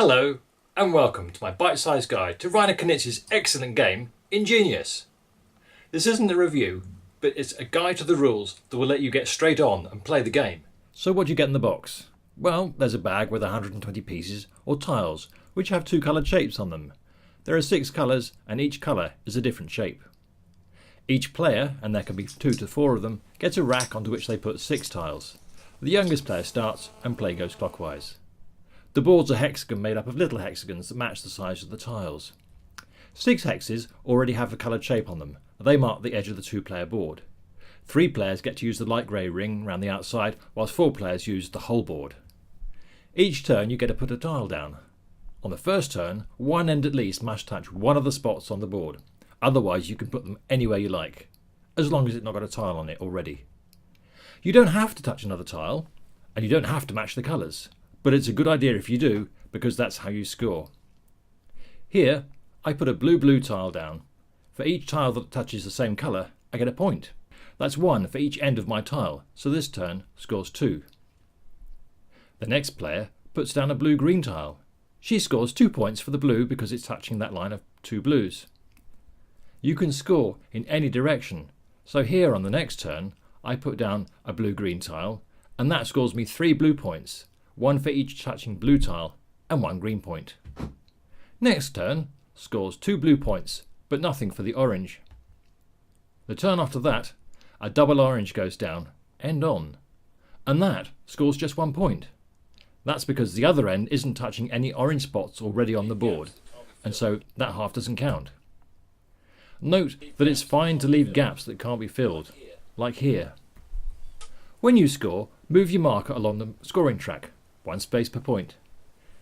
Hello and welcome to my bite-sized guide to Reiner Knizia's excellent game, Ingenious. This isn't a review, but it's a guide to the rules that will let you get straight on and play the game. So what do you get in the box? Well, there's a bag with 120 pieces or tiles which have two coloured shapes on them. There are 6 colours and each colour is a different shape. Each player, and there can be 2 to 4 of them, gets a rack onto which they put 6 tiles. The youngest player starts and play goes clockwise. The board's a hexagon made up of little hexagons that match the size of the tiles. 6 hexes already have a coloured shape on them. They mark the edge of the 2-player board. 3 players get to use the light grey ring round the outside, whilst 4 players use the whole board. Each turn you get to put a tile down. On the first turn, one end at least must touch one of the spots on the board. Otherwise you can put them anywhere you like, as long as it's not got a tile on it already. You don't have to touch another tile, and you don't have to match the colours. But it's a good idea if you do, because that's how you score. Here, I put a blue tile down. For each tile that touches the same colour, I get a point. That's 1 for each end of my tile, so this turn scores 2. The next player puts down a blue-green tile. She scores 2 points for the blue because it's touching that line of 2 blues. You can score in any direction, so here on the next turn, I put down a blue-green tile, and that scores me 3 blue points. 1 for each touching blue tile and 1 green point. Next turn scores 2 blue points, but nothing for the orange. The turn after that, a double orange goes down, end on, and that scores just 1 point. That's because the other end isn't touching any orange spots already on the board, and so that half doesn't count. Note that it's fine to leave gaps that can't be filled, like here. When you score, move your marker along the scoring track, 1 space per point.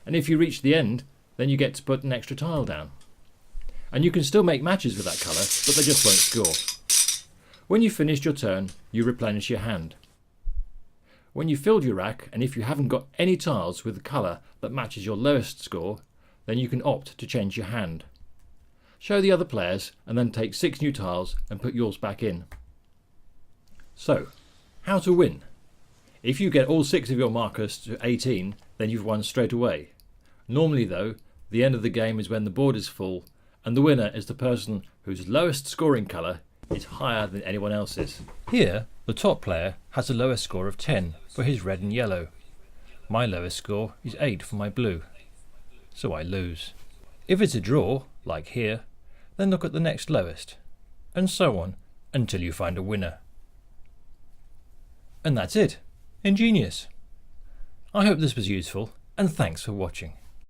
And if you reach the end, then you get to put an extra tile down. And you can still make matches with that colour, but they just won't score. When you've finished your turn, you replenish your hand. When you've filled your rack, and if you haven't got any tiles with the colour that matches your lowest score, then you can opt to change your hand. Show the other players, and then take 6 new tiles and put yours back in. So, how to win? If you get all 6 of your markers to 18, then you've won straight away. Normally though, the end of the game is when the board is full, and the winner is the person whose lowest scoring colour is higher than anyone else's. Here, the top player has a lowest score of 10 for his red and yellow. My lowest score is 8 for my blue, so I lose. If it's a draw, like here, then look at the next lowest, and so on until you find a winner. And that's it. Ingenious. I hope this was useful, and thanks for watching.